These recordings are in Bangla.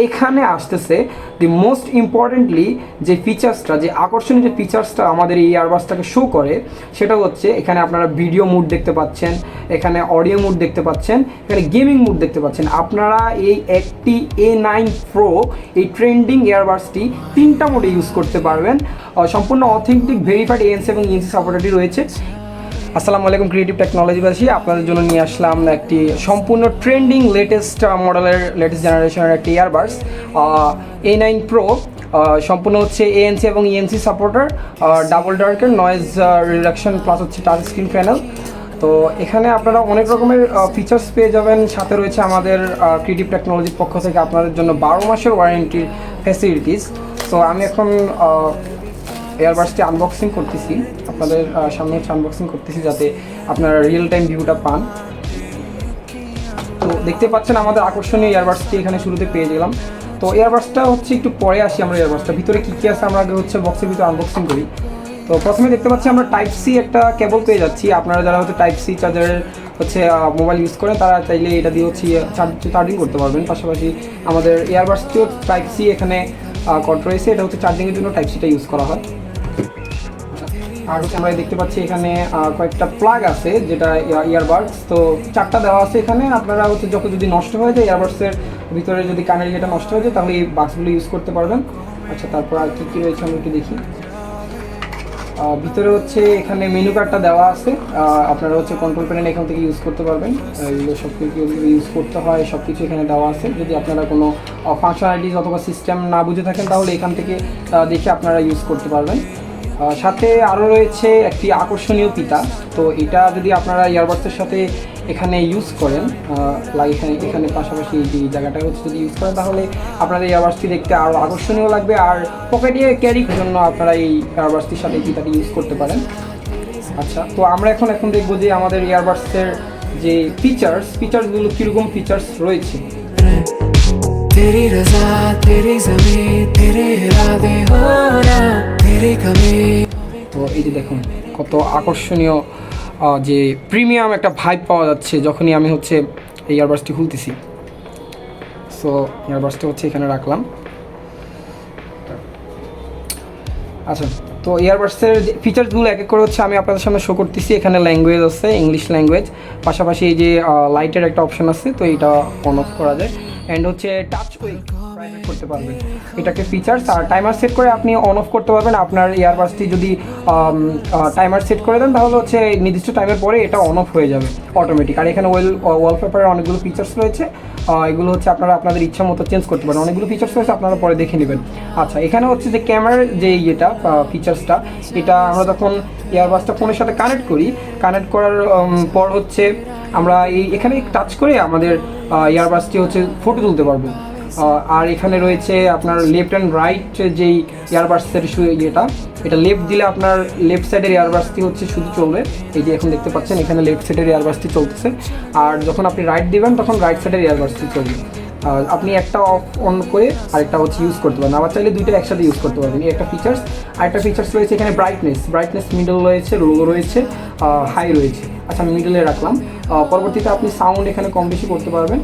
এইখানে আসতেছে দি মোস্ট ইম্পর্টেন্টলি যে ফিচার্সটা, যে আকর্ষণীয় যে ফিচার্সটা আমাদের এই ইয়ারবাডসটাকে শো করে, সেটা হচ্ছে এখানে আপনারা ভিডিও মুড দেখতে পাচ্ছেন, এখানে অডিও মুড দেখতে পাচ্ছেন, এখানে গেমিং মুড দেখতে পাচ্ছেন। আপনারা এই একটি A9 Pro এই ট্রেন্ডিং ইয়ারবাডসটি 3টা মোডে ইউজ করতে পারবেন। সম্পূর্ণ অথেন্টিক ভেরিফাইড ANC এবং ENC সাপোর্টেডই রয়েছে। আসসালামু আলাইকুম, ক্রিয়েটিভ টেকনোলজিবাসী, আপনাদের জন্য নিয়ে আসলাম একটি সম্পূর্ণ ট্রেন্ডিং লেটেস্ট মডেলের লেটেস্ট জেনারেশনের একটি ইয়ারবাডস A9 Pro। সম্পূর্ণ হচ্ছে ANC এবং ENC সাপোর্টার, ডাবল ডার্কের নয়েজ রিডাকশন প্লাস হচ্ছে টাচ স্ক্রিন প্যানেল। তো এখানে আপনারা অনেক রকমের ফিচার্স পেয়ে যাবেন। সাথে রয়েছে আমাদের ক্রিয়েটিভ টেকনোলজির পক্ষ থেকে আপনাদের জন্য 12 মাসের ওয়ারেন্টির ফ্যাসিলিটিস। তো আমি এখন এয়ারবাডসটি আনবক্সিং করতেছি, আপনাদের সামনে হচ্ছে আনবক্সিং করতেছি যাতে আপনারা রিয়েল টাইম ভিউটা পান। তো দেখতে পাচ্ছেন আমাদের আকর্ষণীয় এয়ারবাডসটি এখানে শুরুতে পেয়ে গেলাম। তো এয়ারবাডসটা হচ্ছে একটু পরে আসি আমরা এয়ারবাডসটা ভিতরে কী কী আছে আমরা আগে হচ্ছে বক্সের ভিতরে আনবক্সিং করি। তো প্রথমে দেখতে পাচ্ছি আমরা টাইপ সি একটা কেবল পেয়ে যাচ্ছি। আপনারা যারা হচ্ছে টাইপ সি চার্জারের হচ্ছে মোবাইল ইউজ করেন তারা চাইলে এটা দিয়ে হচ্ছে চার্জিং করতে পারবেন। পাশাপাশি আমাদের এয়ারবাডসটিও টাইপ সি এখানে কট রয়েছে, এটা হচ্ছে চার্জিংয়ের জন্য টাইপ সিটা ইউজ করা হয়। আর হচ্ছে আমরা দেখতে পাচ্ছি এখানে কয়েকটা প্লাগ আছে, যেটা ইয়ারবাডস, তো 4টা দেওয়া আছে এখানে। আপনারা হচ্ছে যখন যদি নষ্ট হয়ে যায় ইয়ারবাডসের ভিতরে, যদি কানের যেটা নষ্ট হয়ে যায় তাহলে এই বাক্সগুলো ইউজ করতে পারবেন। আচ্ছা, তারপর আর কী কী রয়েছে আমরা একটু দেখি। ভিতরে হচ্ছে এখানে মেনু কার্ডটা দেওয়া আছে, আপনারা হচ্ছে কন্ট্রোল প্যানেল এখান থেকে ইউজ করতে পারবেন। এগুলো সব কিছু ইউজ করতে হয়, সব কিছু এখানে দেওয়া আছে। যদি আপনারা কোনো ফাংশনালিটিস অথবা সিস্টেম না বুঝে থাকেন তাহলে এখান থেকে দেখে আপনারা ইউজ করতে পারবেন। সাথে আরও রয়েছে একটি আকর্ষণীয় ফিতা। তো এটা যদি আপনারা ইয়ারবাডসের সাথে এখানে ইউজ করেন, এখানে পাশাপাশি যে জায়গাটা হচ্ছে যদি ইউজ করেন তাহলে আপনাদের ইয়ারবাডসটি দেখতে আরও আকর্ষণীয় লাগবে। আর পকেটে ক্যারির জন্য আপনারা এই ইয়ারবাডসটির সাথে ফিতাটি ইউজ করতে পারেন। আচ্ছা, তো আমরা এখন দেখবো যে আমাদের ইয়ারবাডসের যে ফিচার্সগুলো কীরকম ফিচার্স রয়েছে। तेरी रज़ा तेरी ज़मीं तेरे इरादे हो ना तेरी कमी। তো এই যে দেখুন কত আকর্ষণীয় যে প্রিমিয়াম একটা ভাইব পাওয়া যাচ্ছে যখনই আমি হচ্ছে এই ইয়ারবাডসটি খুলতেছি। সো ইয়ারবাডসটা হচ্ছে এখানে রাখলাম। আচ্ছা, তো ইয়ারবাডসের যে ফিচার্সগুলো এক এক করে হচ্ছে আমি আপনাদের সামনে শো করতেছি। এখানে ল্যাঙ্গুয়েজ আছে, ইংলিশ ল্যাঙ্গুয়েজ, পাশাপাশি এই যে লাইটের একটা অপশন আছে, তো এটা অন অফ করা যায়। অ্যান্ড হচ্ছে টাচ উইথ প্রাইভেট করতে পারবেন, এটাকে ফিচার্স। আর টাইমার সেট করে আপনি অন অফ করতে পারবেন। আপনার ইয়ারবাডসটি যদি টাইমার সেট করে দেন তাহলে হচ্ছে নির্দিষ্ট টাইমের পরে এটা অন অফ হয়ে যাবে অটোমেটিক। আর এখানে ওয়ালপেপারের অনেকগুলো ফিচার্স রয়েছে, এগুলো হচ্ছে আপনারা আপনাদের ইচ্ছা মতো চেঞ্জ করতে পারেন। অনেকগুলো ফিচার্স রয়েছে, আপনারা পরে দেখে নেবেন। আচ্ছা, এখানে হচ্ছে যে ক্যামেরার যে ফিচার্সটা, এটা আমরা যখন ইয়ারবাডসটা ফোনের সাথে কানেক্ট করার পর হচ্ছে আমরা এখানে টাচ করে আমাদের ইয়ারবাডসটি হচ্ছে ফটো তুলতে পারবো। আর এখানে রয়েছে আপনার লেফট অ্যান্ড রাইট যেই ইয়ারবাডসের এটা লেফট দিলে আপনার লেফট সাইডের ইয়ারবাডসটি হচ্ছে শুধু চলবে। এই যে এখন দেখতে পাচ্ছেন এখানে লেফট সাইডের ইয়ারবাডসটি চলতেছে। আর যখন আপনি রাইট দিবেন তখন রাইট সাইডের ইয়ারবাডসটি চলবে। আপনি একটা অফ অন করে আরেকটা হচ্ছে ইউজ করতে পারেন, আবার চাইলে দুইটা একসাথে ইউজ করতে পারবেন। এই একটা ফিচার্স। আরেকটা ফিচার্স রয়েছে এখানে ব্রাইটনেস মিডল রয়েছে, লো রয়েছে, হাই রয়েছে। আচ্ছা, আমি মিডলে রাখলাম। পরবর্তীতে আপনি সাউন্ড এখানে কম বেশি করতে পারবেন।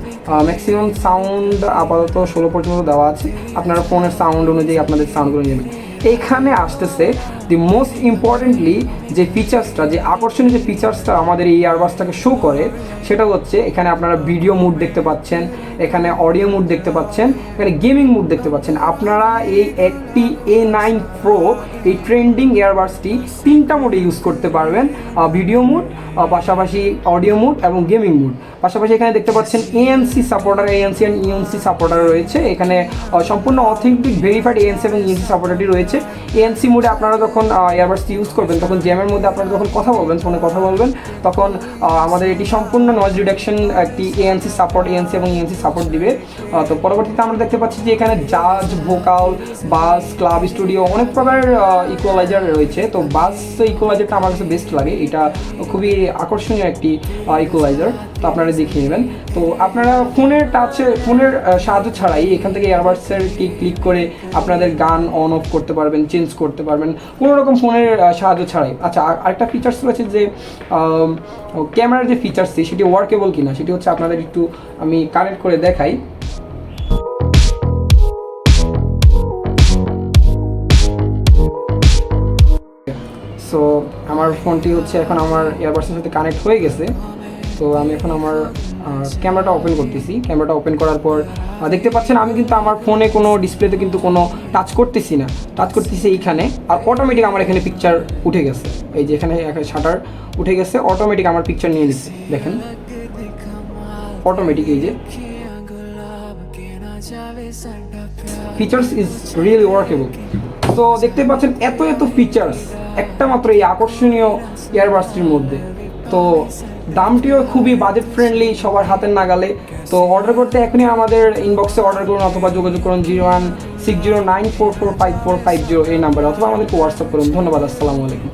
ম্যাক্সিমাম সাউন্ড আপাতত 16 পর্যন্ত দেওয়া আছে, আপনারা ফোনের সাউন্ড অনুযায়ী আপনাদের সাউন্ডগুলো নেবেন। এইখানে আসতেছে দি মোস্ট ইম্পর্টেন্টলি যে ফিচার্সটা, যে আকর্ষণীয় যে ফিচার্সটা আমাদের এই ইয়ারবাডসটাকে শো করে, সেটা হচ্ছে এখানে আপনারা ভিডিও মুড দেখতে পাচ্ছেন, এখানে অডিও মুড দেখতে পাচ্ছেন, এখানে গেমিং মুড দেখতে পাচ্ছেন। আপনারা এই একটি A9 Pro এই ট্রেন্ডিং ইয়ারবাডসটি 3টা মোডে ইউজ করতে পারবেন, ভিডিও মুড, পাশাপাশি অডিও মুড এবং গেমিং মুড। পাশাপাশি এখানে দেখতে পাচ্ছেন ANC supporter, ANC and ENC supporter রয়েছে। এখানে সম্পূর্ণ অথেন্টিক ভেরিফাইড ANC এবং ENC সাপোর্টারটি রয়েছে। ANC মোডে আপনারা যখন ইয়ারবাডসটি ইউজ করবেন তখন জ্যামের মধ্যে আপনারা যখন ফোনে কথা বলবেন তখন আমাদের এটি সম্পূর্ণ নয়েজ রিডাকশন একটি ANC এবং ENC সাপোর্ট দিবে। তো পরবর্তীতে আমরা দেখতে পাচ্ছি যে এখানে জাজ, ভোকাল, বাস, ক্লাব, স্টুডিও অনেক প্রকার ইকুয়ালাইজার রয়েছে। তো বাস ইকুয়ালাইজারটা আমার কাছে বেস্ট লাগে, এটা খুবই আকর্ষণীয় একটি ইকুয়ালাইজার, তো আপনারা দেখিয়ে নেবেন। তো আপনারা ফোনের সাহায্য ছাড়াই এখান থেকে ইয়ারবাডসের ক্লিক করে আপনাদের গান অন অফ করতে পারবেন, চেঞ্জ করতে পারবেন কোনো রকম ফোনের সাহায্য ছাড়াই। আচ্ছা, আরেকটা ফিচার্স রয়েছে যে ক্যামেরার যে ফিচার্সটি সেটি ওয়ার্কেবল কিনা, সেটি হচ্ছে আপনাদের একটু আমি কানেক্ট করে দেখাই। আমার ফোনটি হচ্ছে এখন আমার ইয়ারবাডসের সাথে কানেক্ট হয়ে গেছে। তো আমি এখন আমার ক্যামেরাটা ওপেন করতেছি। ক্যামেরাটা ওপেন করার পর দেখতে পাচ্ছেন আমি কিন্তু আমার ফোনে কোনো ডিসপ্লেতে কিন্তু কোনো টাচ করতেছি না, টাচ করতেছি এইখানে, আর অটোমেটিক আমার এখানে পিকচার উঠে গেছে। এই যে এখানে শাটার উঠে গেছে, অটোমেটিক আমার পিকচার নিয়ে নিচ্ছে, দেখেন অটোমেটিক। এই যে ফিচার্স ইজ রিয়েলি ওয়ার্কেবল। তো দেখতে পাচ্ছেন এত এত ফিচার্স একটা মাত্র এই আকর্ষণীয় ইয়ারবাডসটির মধ্যে। তো দামটিও খুবই বাজেট ফ্রেন্ডলি, সবার হাতের নাগালে। তো অর্ডার করতে এখনই আমাদের ইনবক্সে অর্ডার করুন অথবা যোগাযোগ করুন 0160944545 এই নাম্বারে, অথবা আমাদেরকে হোয়াটসঅ্যাপ করুন। ধন্যবাদ, আসসালামু আলাইকুম।